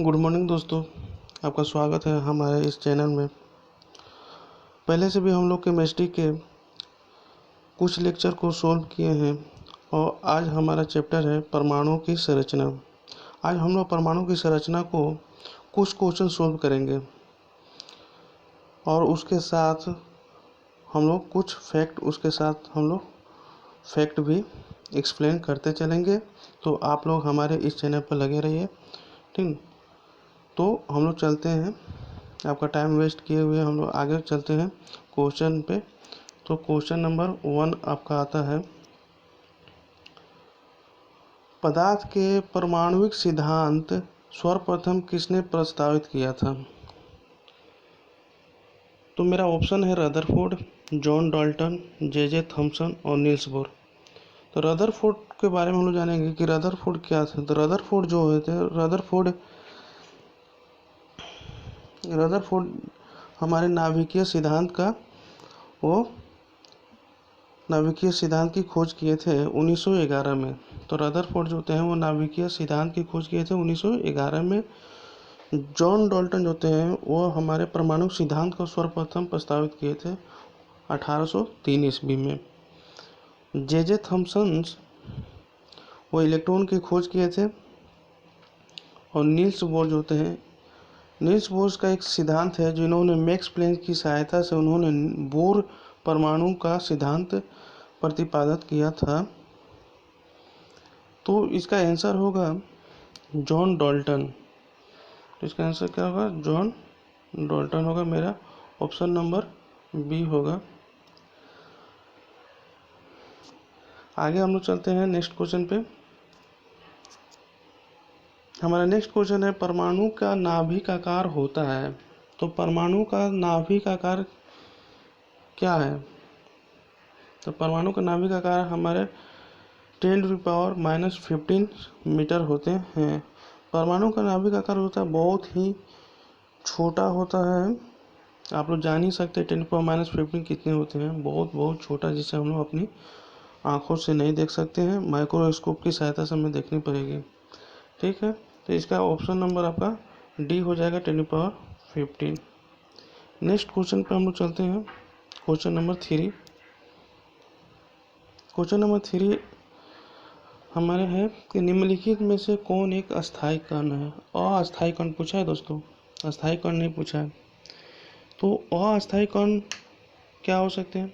Good morning दोस्तों, आपका स्वागत है हमारे इस चैनल में। पहले से भी हम लोग केमिस्ट्री के कुछ लेक्चर को सॉल्व किए हैं और आज हमारा चैप्टर है परमाणु की संरचना। आज हम लोग परमाणु की संरचना को कुछ क्वेश्चन सॉल्व करेंगे और उसके साथ हम लोग कुछ फैक्ट भी एक्सप्लेन करते चलेंगे। तो आप लोग हमारे इस चैनल पर लगे रहिए, ठीक। तो हम लोग चलते हैं, आपका टाइम वेस्ट किए हुए हम लोग आगे चलते हैं क्वेश्चन पे। तो क्वेश्चन नंबर 1 आपका आता है, पदार्थ के परमाणुविक सिद्धांत सर्वप्रथम किसने प्रस्तावित किया था? तो मेरा ऑप्शन है Rutherford, John Dalton, J Thomson और नील्स बोर। तो रदरफोर्ड के बारे में हम लोग जानेंगे कि रदरफोर्ड क्या था। तो रदरफोर्ड जो होते हैं, रदरफोर्ड हमारे नाभिकीय सिद्धांत की खोज किए थे 1911 में। तो रदरफोर्ड जो होते हैं वो नाभिकीय सिद्धांत की खोज किए थे 1911 में। जॉन डाल्टन जो होते हैं वो हमारे परमाणु सिद्धांत को सर्वप्रथम प्रस्तावित किए थे 1803 ईस्वी में। जे थॉमसन वो इलेक्ट्रॉन की खोज किए थे। और नील्स बोर जो होते हैं, नील्स बोर का एक सिद्धांत है जिन्होंने मैक्स प्लैंक की सहायता से उन्होंने बोर परमाणु का सिद्धांत प्रतिपादित किया था। तो इसका आंसर होगा जॉन डाल्टन। तो इसका आंसर क्या होगा? जॉन डाल्टन होगा। मेरा ऑप्शन नंबर बी होगा। आगे हम लोग चलते हैं नेक्स्ट क्वेश्चन पे। हमारा नेक्स्ट क्वेश्चन है, परमाणु का नाभिक आकार होता है। तो परमाणु का नाभिक आकार क्या है? तो परमाणु का नाभिक आकार हमारे 10⁻⁻15 मीटर होते हैं। परमाणु का नाभिक आकार होता है बहुत ही छोटा होता है। आप लोग जान ही सकते हैं 10⁻15 कितने होते हैं, बहुत छोटा, जिसे हम लोग अपनी आंखों से नहीं देख सकते हैं, माइक्रोस्कोप की सहायता से हमें देखनी पड़ेगी, ठीक है। तो इसका ऑप्शन नंबर आपका डी हो जाएगा, 10⁻15। नेक्स्ट क्वेश्चन पे हम लोग चलते हैं, क्वेश्चन नंबर 3। क्वेश्चन नंबर 3 हमारे है कि निम्नलिखित में से कौन एक अस्थायी कण है? अस्थायी कण पूछा है दोस्तों, अस्थायी कण नहीं पूछा है। तो अस्थायी कण क्या हो सकते हैं?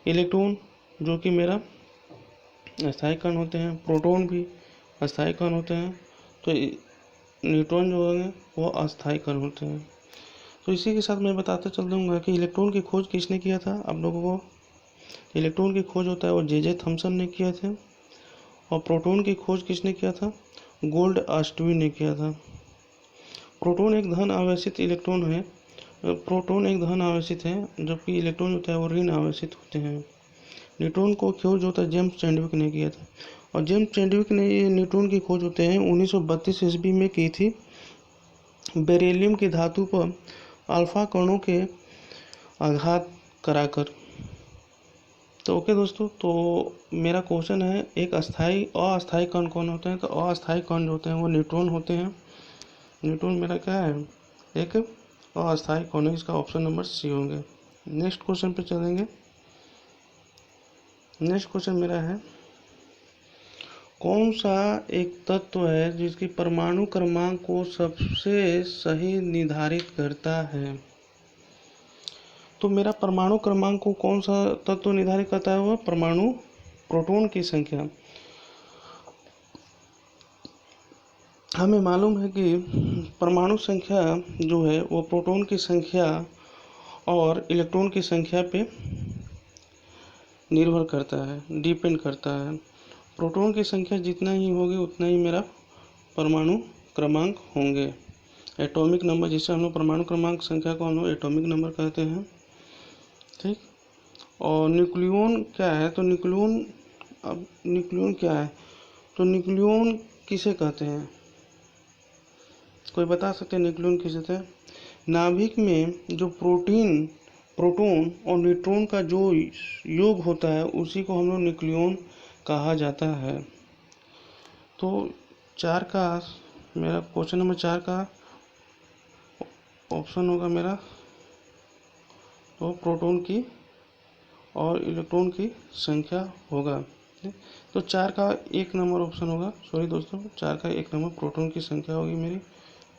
इलेक्ट्रॉन जो कि मेरा अस्थायी कण होते हैं, प्रोटॉन भी अस्थायी कण होते हैं, तो न्यूट्रॉन जो होंगे वो अस्थायी कण होते हैं। तो इसी के साथ मैं बताते चल दूँगा कि इलेक्ट्रॉन की खोज किसने किया था आप लोगों को। इलेक्ट्रॉन की खोज होता है वो जे थॉमसन ने किया था। और प्रोटॉन की खोज किसने किया था? गोल्ड ऑस्टिन ने किया था। प्रोटॉन एक धन आवेशित इलेक्ट्रॉन है, प्रोटॉन एक धन आवेशित है, जबकि इलेक्ट्रॉन होता है वो ऋण आवेशित होते हैं। न्यूट्रॉन को खोज होता है जेम्स चैडविक ने किया था। और जेम्स चैडविक ने ये न्यूट्रॉन की खोज होते हैं 1932 ईस्वी में की थी, बेरिलियम की धातु पर अल्फा कणों के आघात कराकर। तो ओके दोस्तों, तो मेरा क्वेश्चन है, एक अस्थायी कण कौन होते हैं? तो अस्थायी कण जो होते हैं वो न्यूट्रॉन होते हैं। न्यूट्रॉन मेरा क्या है? एक अस्थायी कण है। इसका ऑप्शन नंबर सी होंगे। नेक्स्ट क्वेश्चन पे चलेंगे। नेक्स्ट क्वेश्चन मेरा है, कौन सा एक तत्व है जिसकी परमाणु क्रमांक को सबसे सही निर्धारित करता है? तो मेरा परमाणु क्रमांक को कौन सा तत्व निर्धारित करता है? वो प्रोटॉन की संख्या। हमें मालूम है कि परमाणु संख्या जो है वो प्रोटॉन की संख्या और इलेक्ट्रॉन की संख्या पे निर्भर करता है, डिपेंड करता है। प्रोटॉन की संख्या जितना ही होगी उतना ही मेरा परमाणु क्रमांक होंगे। एटॉमिक नंबर, जिसे हम लोग परमाणु क्रमांक संख्या को हम लोग एटॉमिक नंबर कहते हैं, ठीक। और न्यूक्लियन क्या है? तो न्यूक्लियन क्या है? तो न्यूक्लियन किसे कहते हैं? कोई बता सकते हैं न्यूक्लियन किसे कहते हैं? नाभिक में जो प्रोटॉन और न्यूट्रॉन का जो योग होता है उसी को हम लोग न्यूक्लियन कहा जाता है। तो 4 का मेरा क्वेश्चन नंबर 4 का ऑप्शन होगा मेरा तो प्रोटॉन की और इलेक्ट्रॉन की संख्या होगा। तो 4 का 1 नंबर ऑप्शन होगा, सॉरी दोस्तों, 4 का 1 नंबर प्रोटॉन की संख्या होगी मेरी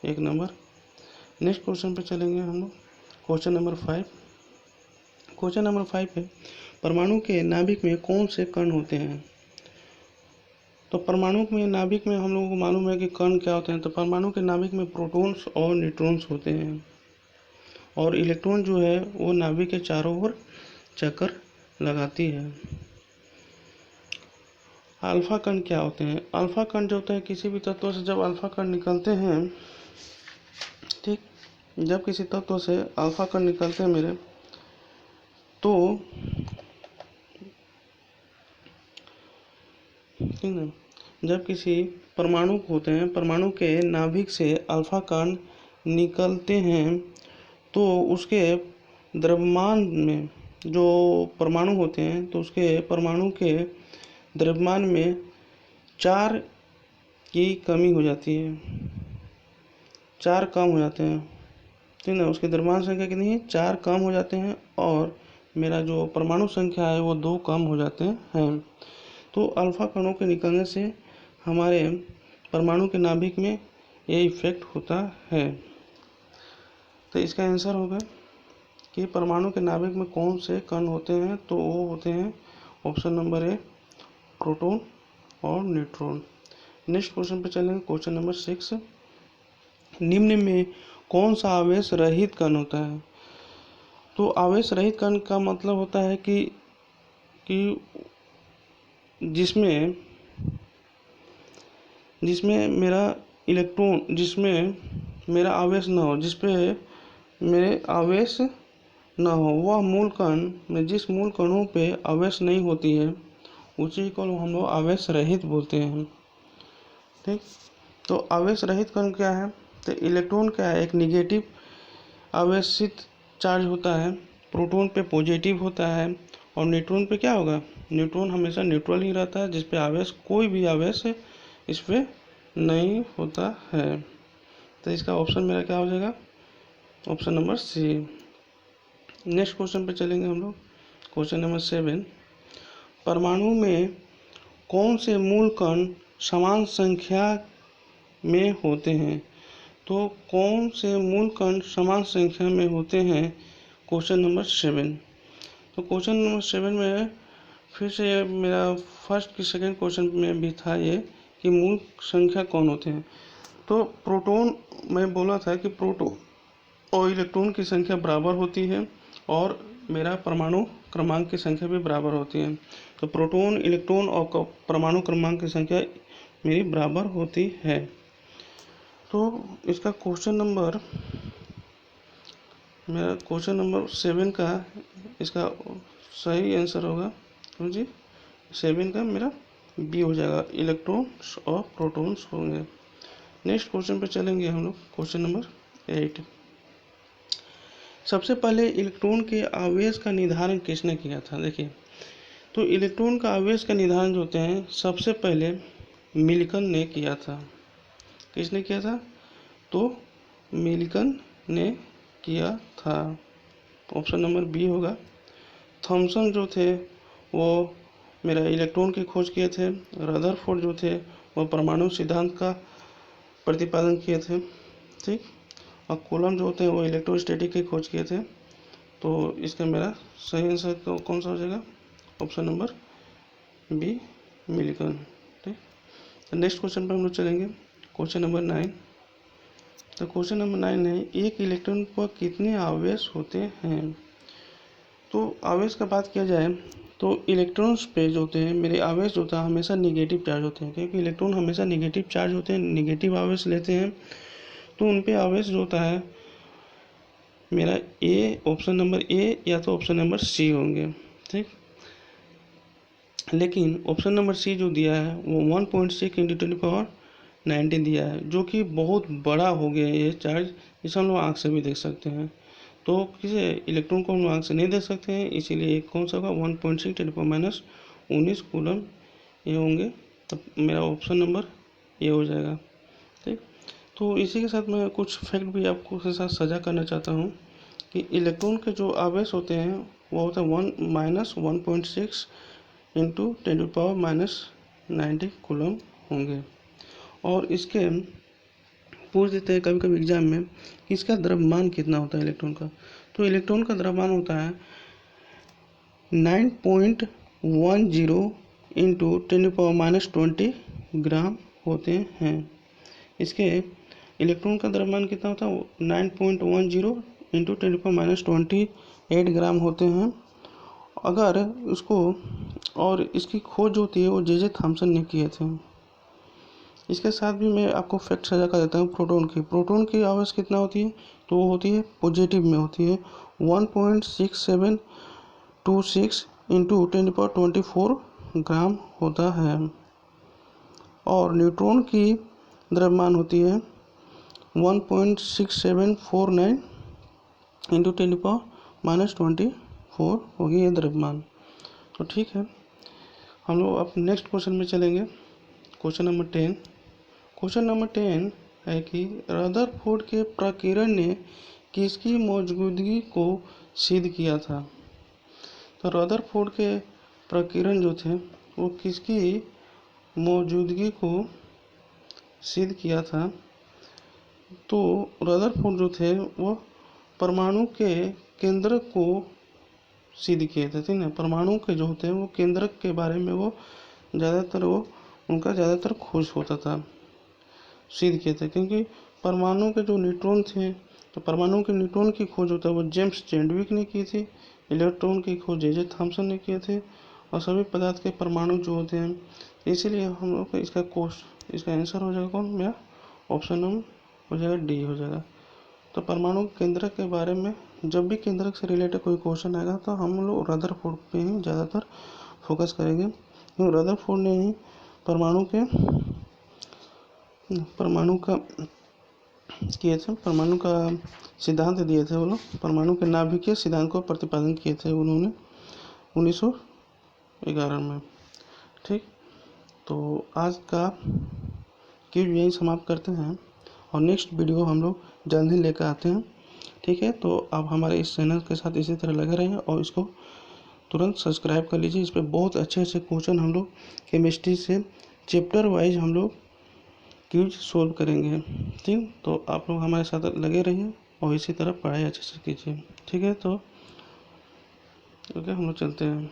1 नंबर। नेक्स्ट क्वेश्चन पे चलेंगे हम लोग, क्वेश्चन नंबर 5। क्वेश्चन नंबर 5 है, परमाणु के नाभिक में कौन से कण होते हैं? तो परमाणु में नाभिक में हम लोगों को मालूम है कि कण क्या होते हैं। तो परमाणु के नाभिक में प्रोटॉन्स और न्यूट्रॉन्स होते हैं, और इलेक्ट्रॉन जो है वो नाभिक के चारों ओर चक्कर लगाती है। अल्फा कण क्या होते हैं? अल्फा कण जो होता है, किसी भी तत्व से जब अल्फा कण निकलते हैं, ठीक, जब किसी तत्व से अल्फा कण निकलते हैं मेरे, तो ठीक है, जब किसी परमाणु होते हैं, परमाणु के नाभिक से अल्फा कण निकलते हैं, तो उसके द्रव्यमान में जो परमाणु होते हैं, तो उसके परमाणु के द्रव्यमान में 4 की कमी हो जाती है, 4 कम हो जाते हैं, ठीक ना। उसकी द्रव्यमान संख्या कितनी है? 4 कम हो जाते हैं, और मेरा जो परमाणु संख्या है वो 2 कम हो जाते हैं। तो अल्फा कणों के निकलने से हमारे परमाणु के नाभिक में ये इफेक्ट होता है। तो इसका आंसर होगा कि परमाणु के नाभिक में कौन से कण होते हैं? तो वो होते हैं ऑप्शन नंबर ए, प्रोटॉन और न्यूट्रॉन। नेक्स्ट क्वेश्चन पे चलेंगे, क्वेश्चन नंबर 6। निम्न में कौन सा आवेश रहित कण होता है? तो आवेश रहित कण का मतलब होता है कि जिसमें मेरा इलेक्ट्रॉन, जिसमें मेरा आवेश न हो, जिस पे मेरे आवेश न हो, वह मूल कण में जिस मूल कणों पे आवेश नहीं होती है उसी को हम लोग आवेश रहित बोलते हैं, ठीक। तो आवेश रहित कण क्या है? तो इलेक्ट्रॉन क्या है? एक निगेटिव आवेशित चार्ज होता है, प्रोटॉन पे पॉजिटिव होता है, और न्यूट्रॉन पे क्या होगा? न्यूट्रॉन हमेशा न्यूट्रल ही रहता है, जिस पे आवेश, कोई भी आवेश इस पे नहीं होता है। तो इसका ऑप्शन मेरा क्या हो जाएगा? Option number C. Next question पे चलेंगे हम लोग, क्वेश्चन नंबर 7। परमाणु में कौन से मूल कण समान संख्या में होते हैं? तो कौन से मूल कण समान संख्या में होते हैं? Question number 7। तो क्वेश्चन नंबर 7 में फिर से मेरा फर्स्ट की सेकंड क्वेश्चन में भी था ये कि मूल संख्या कौन होते हैं। तो प्रोटॉन, मैं बोला था कि प्रोटॉन और इलेक्ट्रॉन की संख्या बराबर होती है, और मेरा परमाणु क्रमांक की संख्या भी बराबर होती है। तो प्रोटॉन, इलेक्ट्रॉन और परमाणु क्रमांक की संख्या मेरी बराबर होती है। तो इसका क्वेश्चन नंबर, मेरा क्वेश्चन नंबर 7 का इसका सही आंसर होगा जी 7 का मेरा बी हो जाएगा, इलेक्ट्रॉन्स और प्रोटॉन्स होंगे। नेक्स्ट क्वेश्चन पे चलेंगे हम लोग, क्वेश्चन नंबर 8। सबसे पहले इलेक्ट्रॉन के आवेश का निर्धारण किसने किया था? देखिए, तो इलेक्ट्रॉन का आवेश का निर्धारण जो होते हैं, सबसे पहले मिल्कन ने किया था। किसने किया था? तो मिल्कन ने किया था, ऑप्शन नंबर बी होगा। थॉमसन जो थे वो मेरा इलेक्ट्रॉन की खोज किए थे। रदरफोर्ड जो थे वो परमाणु सिद्धांत का प्रतिपादन किए थे, ठीक। और कूलम्ब जो होते हैं वो इलेक्ट्रोस्टैटिक की खोज किए थे। तो इसका मेरा सही आंसर तो कौन सा हो जाएगा? ऑप्शन नंबर बी, मिल्कन, ठीक। तो नेक्स्ट क्वेश्चन पर हम लोग चलेंगे, क्वेश्चन नंबर 9। तो क्वेश्चन नंबर 9 है, एक इलेक्ट्रॉन पर कितने आवेश होते हैं? तो आवेश का बात किया जाए तो इलेक्ट्रॉन्स पे जो होते हैं मेरे आवेश जो होता है हमेशा निगेटिव चार्ज होते हैं, क्योंकि इलेक्ट्रॉन हमेशा निगेटिव चार्ज होते हैं, निगेटिव आवेश लेते हैं। तो उन पे आवेश जो होता है मेरा ए, ऑप्शन नंबर ए या तो ऑप्शन नंबर सी होंगे, ठीक। लेकिन ऑप्शन नंबर सी जो दिया है वो 1.6 × 10⁻⁹ दिया है, जो कि बहुत बड़ा हो गया है ये चार्ज, इसे हम लोग आँख से भी देख सकते हैं। तो किसी इलेक्ट्रॉन को हम आँख से नहीं देख सकते हैं, इसीलिए कौन सा होगा? 1.6 × 10⁻19 कूलम ये होंगे। तब मेरा ऑप्शन नंबर ए हो जाएगा, ठीक। तो इसी के साथ मैं कुछ फैक्ट भी आपको के साथ साझा करना चाहता हूँ कि इलेक्ट्रॉन के जो आवेश होते हैं वो होता है 1 - 1.6 इंटू 10⁻⁻90 कूलम होंगे। और इसके पूछ देते हैं कभी कभी एग्जाम में कि इसका द्रव्यमान कितना होता है इलेक्ट्रॉन का। तो इलेक्ट्रॉन का द्रव्यमान होता है 9.10 इंटू 10⁻20 ग्राम होते हैं। इसके इलेक्ट्रॉन का द्रव्यमान कितना होता है 9.10 इंटू 10⁻28 ग्राम होते हैं। अगर उसको और इसकी खोज होती है वो जे थॉमसन ने किए थे। इसके साथ भी मैं आपको फैक्ट साझा कर देता हूँ प्रोटॉन की आवेश कितना होती है, तो वो होती है पॉजिटिव में होती है 1.6726 इंटू 10⁻24 ग्राम होता है। और न्यूट्रॉन की द्रव्यमान होती है 1.6749 इंटू 10⁻24 होगी ये द्रव्यमान। तो ठीक है, हम लोग अब नेक्स्ट क्वेश्चन में चलेंगे। क्वेश्चन नंबर 10 है कि रदरफोर्ड के प्रकीर्णन ने किसकी मौजूदगी को सिद्ध किया था। तो रदरफोर्ड के प्रकीर्णन जो थे वो किसकी मौजूदगी को सिद्ध किया था। तो रदरफोर्ड जो थे वो परमाणु के केंद्रक को सिद्ध किए थे, ठीक है। परमाणु के जो होते हैं वो केंद्रक के बारे में वो ज़्यादातर खोज होता था, सिद्ध किए थे। क्योंकि परमाणु के जो न्यूट्रॉन थे तो परमाणु के न्यूट्रॉन की खोज होता है वो जेम्स चैडविक ने की थी। इलेक्ट्रॉन की खोज जे थॉमसन ने किए थे। और सभी पदार्थ के परमाणु जो होते हैं, इसीलिए हम लोग इसका आंसर हो जाएगा कौन, मेरा ऑप्शन नंबर हो जाएगा डी हो जाएगा। तो परमाणु केंद्रक के बारे में जब भी केंद्रक से रिलेटेड कोई क्वेश्चन आएगा तो हम लोग रदरफोर्ड पे ही ज़्यादातर फोकस करेंगे, क्योंकि रदरफोर्ड ने ही परमाणु का सिद्धांत दिए थे। वो लोग परमाणु के नाभिकीय सिद्धांत को प्रतिपादन किए थे उन्होंने 1911 में। ठीक, तो आज का क्विज यही समाप्त करते हैं और नेक्स्ट वीडियो हम लोग जल्द ही लेकर आते हैं। ठीक है, तो आप हमारे इस चैनल के साथ इसी तरह लगे रहें और इसको तुरंत सब्सक्राइब कर लीजिए। इस पर बहुत अच्छे क्वेश्चन हम लोग केमिस्ट्री से चैप्टर वाइज हम लोग क्विज सोल्व करेंगे। ठीक, तो आप लोग हमारे साथ लगे रहिए और इसी तरह पढ़ाई अच्छे से कीजिए। ठीक है, तो ओके, हम लोग चलते हैं।